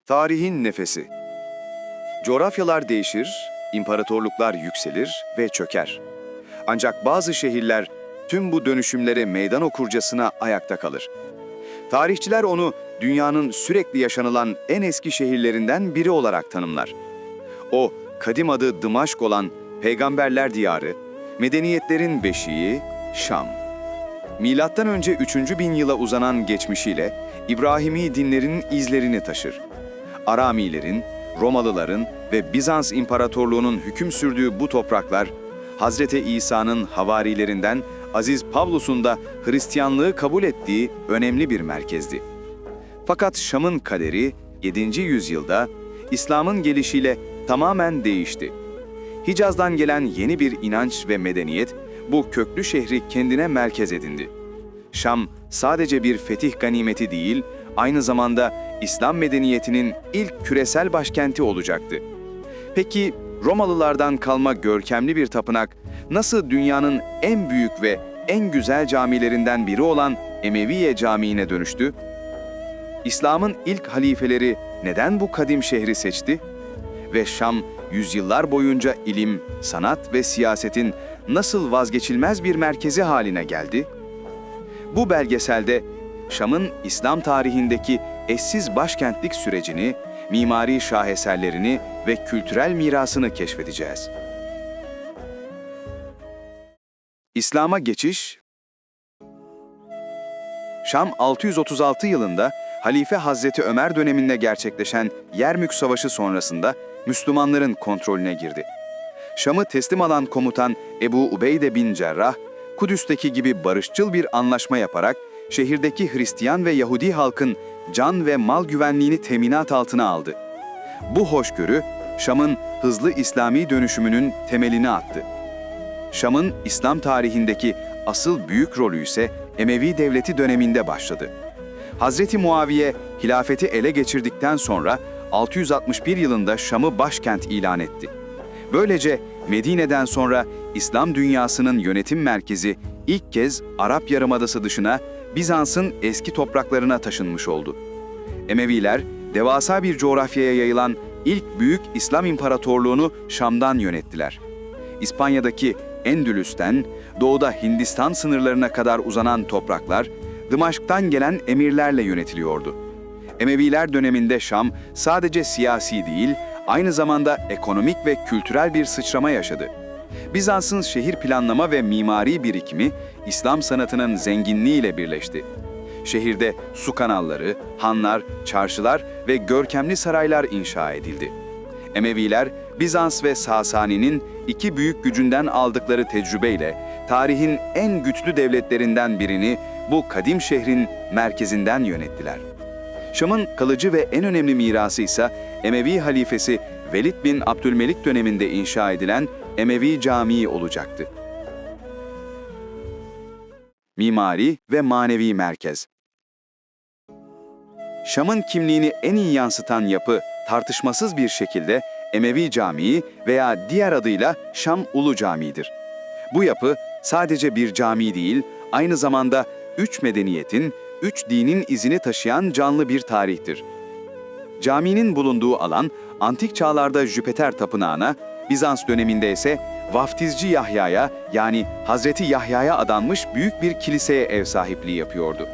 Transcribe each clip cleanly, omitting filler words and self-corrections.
Tarihin nefesi. Coğrafyalar değişir, imparatorluklar yükselir ve çöker. Ancak bazı şehirler tüm bu dönüşümlere meydan okurcasına ayakta kalır. Tarihçiler onu dünyanın sürekli yaşanılan en eski şehirlerinden biri olarak tanımlar. O, kadim adı Dımaşk olan peygamberler diyarı, medeniyetlerin beşiği Şam. Milattan önce 3. bin yıla uzanan geçmişiyle İbrahimi dinlerin izlerini taşır. Aramilerin, Romalıların ve Bizans İmparatorluğu'nun hüküm sürdüğü bu topraklar, Hazreti İsa'nın havarilerinden Aziz Pavlus'un da Hristiyanlığı kabul ettiği önemli bir merkezdi. Fakat Şam'ın kaderi 7. yüzyılda İslam'ın gelişiyle tamamen değişti. Hicaz'dan gelen yeni bir inanç ve medeniyet bu köklü şehri kendine merkez edindi. Şam sadece bir fetih ganimeti değil, aynı zamanda İslam medeniyetinin ilk küresel başkenti olacaktı. Peki Romalılardan kalma görkemli bir tapınak nasıl dünyanın en büyük ve en güzel camilerinden biri olan Emeviye Camii'ne dönüştü? İslam'ın ilk halifeleri neden bu kadim şehri seçti? Ve Şam yüzyıllar boyunca ilim, sanat ve siyasetin nasıl vazgeçilmez bir merkezi haline geldi? Bu belgeselde Şam'ın İslam tarihindeki eşsiz başkentlik sürecini, mimari şaheserlerini ve kültürel mirasını keşfedeceğiz. İslam'a geçiş. Şam 636 yılında Halife Hazreti Ömer döneminde gerçekleşen Yermük Savaşı sonrasında Müslümanların kontrolüne girdi. Şam'ı teslim alan komutan Ebu Ubeyde bin Cerrah, Kudüs'teki gibi barışçıl bir anlaşma yaparak şehirdeki Hristiyan ve Yahudi halkın can ve mal güvenliğini teminat altına aldı. Bu hoşgörü, Şam'ın hızlı İslami dönüşümünün temelini attı. Şam'ın İslam tarihindeki asıl büyük rolü ise Emevi Devleti döneminde başladı. Hazreti Muaviye hilafeti ele geçirdikten sonra 661 yılında Şam'ı başkent ilan etti. Böylece Medine'den sonra İslam dünyasının yönetim merkezi ilk kez Arap Yarımadası dışına Bizans'ın eski topraklarına taşınmış oldu. Emeviler, devasa bir coğrafyaya yayılan ilk büyük İslam İmparatorluğunu Şam'dan yönettiler. İspanya'daki Endülüs'ten doğuda Hindistan sınırlarına kadar uzanan topraklar, Dımaşk'tan gelen emirlerle yönetiliyordu. Emeviler döneminde Şam sadece siyasi değil, aynı zamanda ekonomik ve kültürel bir sıçrama yaşadı. Bizans'ın şehir planlama ve mimari birikimi İslam sanatının zenginliğiyle birleşti. Şehirde su kanalları, hanlar, çarşılar ve görkemli saraylar inşa edildi. Emeviler, Bizans ve Sasani'nin iki büyük gücünden aldıkları tecrübeyle tarihin en güçlü devletlerinden birini bu kadim şehrin merkezinden yönettiler. Şam'ın kalıcı ve en önemli mirası ise Emevi halifesi Velid bin Abdülmelik döneminde inşa edilen Emevi Camii olacaktı. Mimari ve manevi merkez. Şam'ın kimliğini en iyi yansıtan yapı tartışmasız bir şekilde Emevi Camii veya diğer adıyla Şam Ulu Camii'dir. Bu yapı sadece bir cami değil, aynı zamanda üç medeniyetin, üç dinin izini taşıyan canlı bir tarihtir. Caminin bulunduğu alan, antik çağlarda Jüpiter Tapınağı'na, Bizans döneminde ise Vaftizci Yahya'ya yani Hazreti Yahya'ya adanmış büyük bir kiliseye ev sahipliği yapıyordu.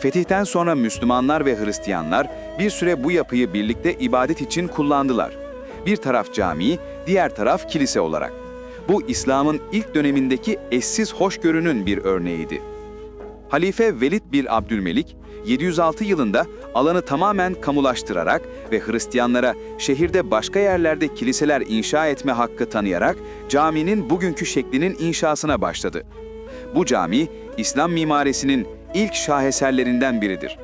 Fetihten sonra Müslümanlar ve Hristiyanlar bir süre bu yapıyı birlikte ibadet için kullandılar. Bir taraf cami, diğer taraf kilise olarak. Bu İslam'ın ilk dönemindeki eşsiz hoşgörünün bir örneğiydi. Halife Velid bin Abdülmelik, 706 yılında alanı tamamen kamulaştırarak ve Hristiyanlara şehirde başka yerlerde kiliseler inşa etme hakkı tanıyarak caminin bugünkü şeklinin inşasına başladı. Bu cami, İslam mimarisinin ilk şaheserlerinden biridir.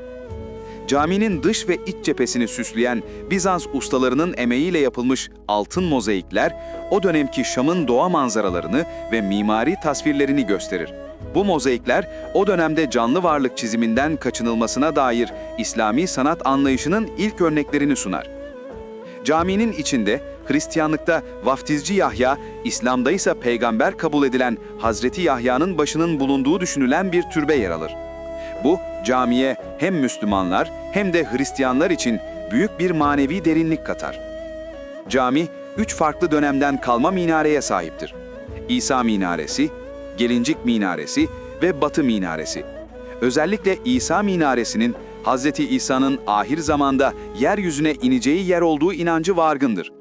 Caminin dış ve iç cephesini süsleyen Bizans ustalarının emeğiyle yapılmış altın mozaikler, o dönemki Şam'ın doğa manzaralarını ve mimari tasvirlerini gösterir. Bu mozaikler, o dönemde canlı varlık çiziminden kaçınılmasına dair İslami sanat anlayışının ilk örneklerini sunar. Caminin içinde Hristiyanlıkta Vaftizci Yahya, İslam'da ise peygamber kabul edilen Hazreti Yahya'nın başının bulunduğu düşünülen bir türbe yer alır. Bu, camiye hem Müslümanlar hem de Hristiyanlar için büyük bir manevi derinlik katar. Cami, 3 farklı dönemden kalma minareye sahiptir. İsa minaresi, Gelincik minaresi ve Batı minaresi. Özellikle İsa minaresinin Hz. İsa'nın ahir zamanda yeryüzüne ineceği yer olduğu inancı vargındır.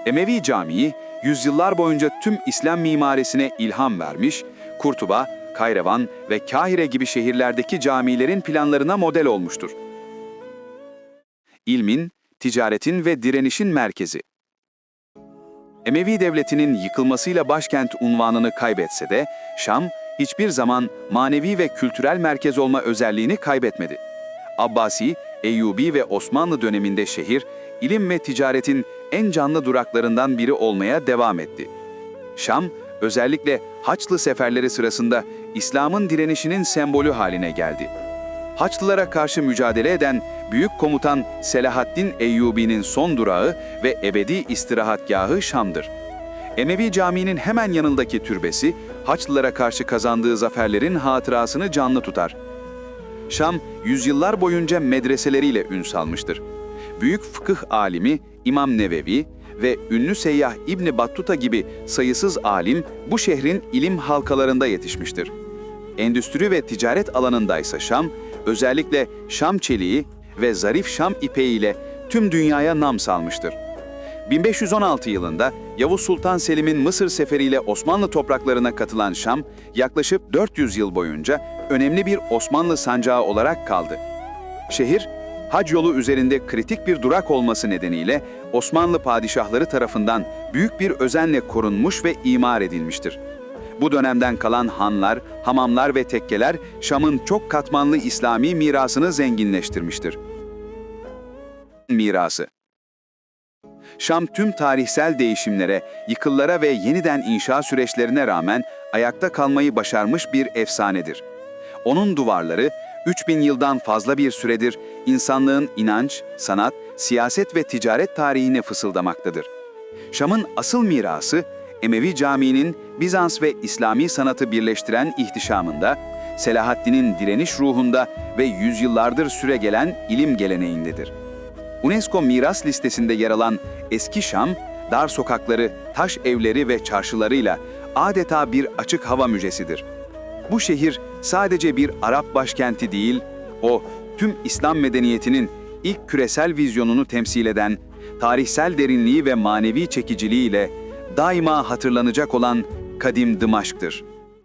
Emevi Camii, yüzyıllar boyunca tüm İslam mimarisine ilham vermiş, Kurtuba, Kayrevan ve Kahire gibi şehirlerdeki camilerin planlarına model olmuştur. İlmin, ticaretin ve direnişin merkezi. Emevi devletinin yıkılmasıyla başkent unvanını kaybetse de, Şam, hiçbir zaman manevi ve kültürel merkez olma özelliğini kaybetmedi. Abbasi, Eyyubi ve Osmanlı döneminde şehir, ilim ve ticaretin en canlı duraklarından biri olmaya devam etti. Şam, özellikle Haçlı seferleri sırasında İslam'ın direnişinin sembolü haline geldi. Haçlılara karşı mücadele eden büyük komutan Selahaddin Eyyubi'nin son durağı ve ebedi istirahatgahı Şam'dır. Emevi Camii'nin hemen yanındaki türbesi, Haçlılara karşı kazandığı zaferlerin hatırasını canlı tutar. Şam, yüzyıllar boyunca medreseleriyle ün salmıştır. Büyük fıkıh alimi İmam Nevevi ve ünlü seyyah İbn Battuta gibi sayısız alim bu şehrin ilim halkalarında yetişmiştir. Endüstri ve ticaret alanındaysa Şam, özellikle Şam çeliği ve zarif Şam ipeği ile tüm dünyaya nam salmıştır. 1516 yılında Yavuz Sultan Selim'in Mısır seferiyle Osmanlı topraklarına katılan Şam, yaklaşık 400 yıl boyunca önemli bir Osmanlı sancağı olarak kaldı. Şehir, hac yolu üzerinde kritik bir durak olması nedeniyle Osmanlı padişahları tarafından büyük bir özenle korunmuş ve imar edilmiştir. Bu dönemden kalan hanlar, hamamlar ve tekkeler Şam'ın çok katmanlı İslami mirasını zenginleştirmiştir. Mirası. Şam tüm tarihsel değişimlere, yıkıllara ve yeniden inşa süreçlerine rağmen ayakta kalmayı başarmış bir efsanedir. Onun duvarları 3000 yıldan fazla bir süredir insanlığın inanç, sanat, siyaset ve ticaret tarihine fısıldamaktadır. Şam'ın asıl mirası, Emevi Camii'nin Bizans ve İslami sanatı birleştiren ihtişamında, Selahaddin'in direniş ruhunda ve yüzyıllardır süregelen ilim geleneğindedir. UNESCO miras listesinde yer alan eski Şam, dar sokakları, taş evleri ve çarşılarıyla adeta bir açık hava müzesidir. Bu şehir sadece bir Arap başkenti değil, o tüm İslam medeniyetinin ilk küresel vizyonunu temsil eden, tarihsel derinliği ve manevi çekiciliğiyle daima hatırlanacak olan kadim Dımaşk'tır.